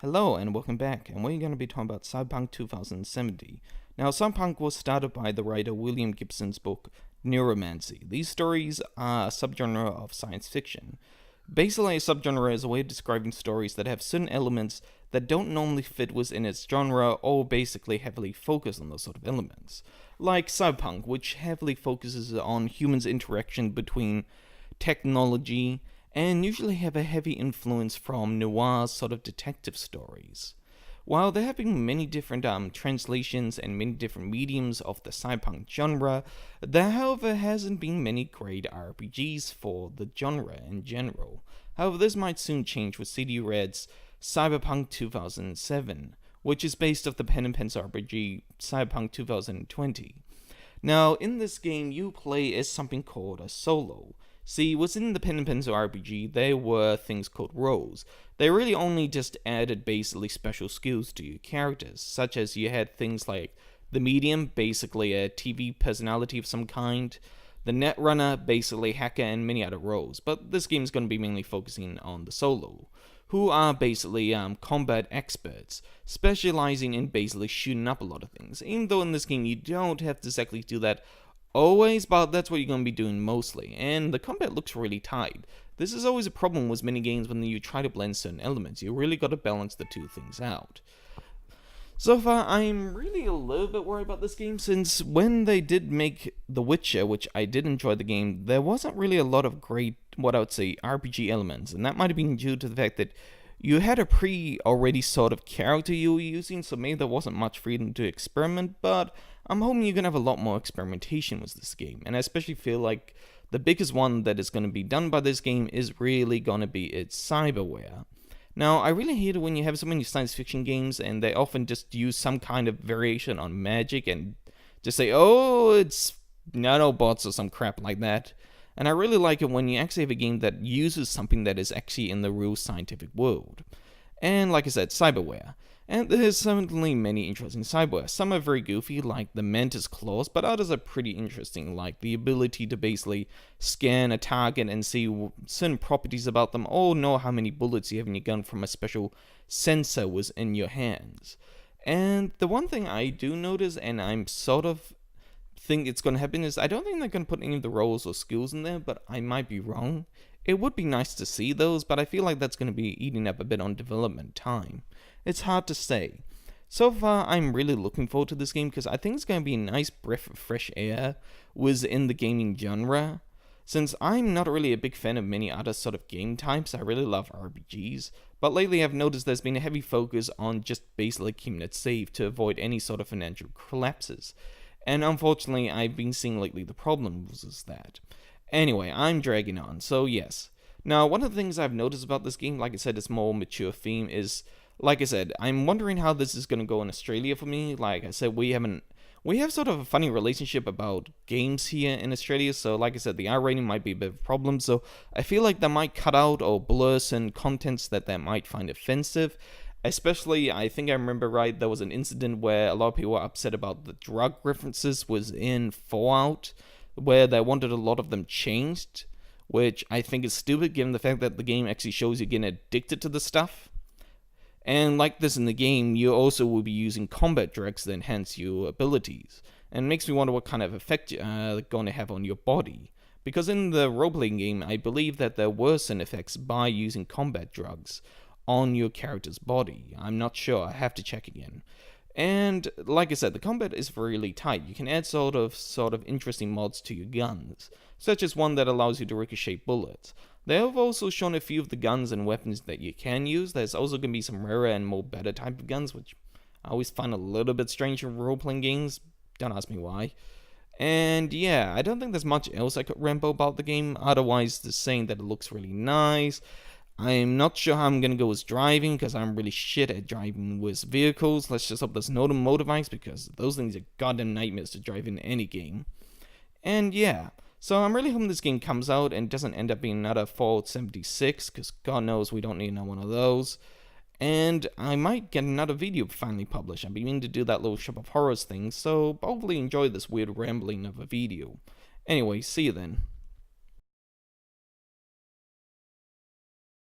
Hello and welcome back, and we're going to be talking about Cyberpunk 2070. Now, Cyberpunk was started by the writer William Gibson's book Neuromancy. These stories are a subgenre of science fiction. Basically, a subgenre is a way of describing stories that have certain elements that don't normally fit within its genre or basically heavily focus on those sort of elements. Like Cyberpunk, which heavily focuses on humans' interaction between technology and usually have a heavy influence from noir sort of detective stories. While there have been many different translations and many different mediums of the cyberpunk genre, there however hasn't been many great RPGs for the genre in general. However, this might soon change with CD Red's Cyberpunk 2007, which is based off the pen and pencil RPG Cyberpunk 2020. Now, in this game, you play as something called a solo. See, within the pen and pencil RPG, there were things called roles. They really only just added basically special skills to your characters, such as you had things like the medium, basically a TV personality of some kind, the netrunner, basically hacker, and many other roles. But this game is going to be mainly focusing on the solo, who are basically combat experts, specializing in basically shooting up a lot of things. Even though in this game you don't have to exactly do that always, but that's what you're going to be doing mostly, and the combat looks really tight. This is always a problem with many games when you try to blend certain elements. You really got to balance the two things out. So far, I'm really a little bit worried about this game, since when they did make The Witcher, which I did enjoy the game, there wasn't really a lot of great, what I would say, RPG elements, and that might have been due to the fact that you had a already sort of character you were using, so maybe there wasn't much freedom to experiment, but I'm hoping you're going to have a lot more experimentation with this game, and I especially feel like the biggest one that is going to be done by this game is really going to be its cyberware. Now, I really hate it when you have so many science fiction games and they often just use some kind of variation on magic and just say, oh, it's nanobots or some crap like that. And I really like it when you actually have a game that uses something that is actually in the real scientific world. And like I said, cyberware. And there's certainly many interesting cyberware. Some are very goofy, like the mantis claws, but others are pretty interesting, like the ability to basically scan a target and see certain properties about them, or know how many bullets you have in your gun from a special sensor was in your hands. And the one thing I do notice, and I'm sort of think it's going to happen, is I don't think they're going to put any of the roles or skills in there, but I might be wrong. It would be nice to see those, but I feel like that's going to be eating up a bit on development time. It's hard to say. So far, I'm really looking forward to this game because I think it's going to be a nice breath of fresh air within the gaming genre. Since I'm not really a big fan of many other sort of game types, I really love RPGs, but lately I've noticed there's been a heavy focus on just basically keeping it safe to avoid any sort of financial collapses. And unfortunately, I've been seeing lately the problem was that. Anyway, I'm dragging on, so yes. Now, one of the things I've noticed about this game, like I said, it's more mature theme, is, like I said, I'm wondering how this is going to go in Australia for me. Like I said, we have sort of a funny relationship about games here in Australia, so like I said, the R rating might be a bit of a problem, so I feel like they might cut out or blur some contents that they might find offensive. Especially, I think I remember right, there was an incident where a lot of people were upset about the drug references was in Fallout, where they wanted a lot of them changed, which I think is stupid given the fact that the game actually shows you getting addicted to the stuff. And like this in the game, you also will be using combat drugs to enhance your abilities. And it makes me wonder what kind of effect they're going to have on your body. Because in the role-playing game, I believe that there were some effects by using combat drugs on your character's body. I'm not sure, I have to check again. And like I said, the combat is really tight. You can add sort of interesting mods to your guns, such as one that allows you to ricochet bullets. They have also shown a few of the guns and weapons that you can use. There's also going to be some rarer and more better type of guns, which I always find a little bit strange in role-playing games. Don't ask me why. And yeah, I don't think there's much else I could ramble about the game, otherwise just saying that it looks really nice. I'm not sure how I'm going to go with driving, because I'm really shit at driving with vehicles. Let's just hope there's no motorbikes, because those things are goddamn nightmares to drive in any game. And yeah, so I'm really hoping this game comes out and doesn't end up being another Fallout 76, because God knows we don't need another one of those. And I might get another video finally published. I've been meaning to do that little Shop of Horrors thing, so hopefully enjoy this weird rambling of a video. Anyway, see you then.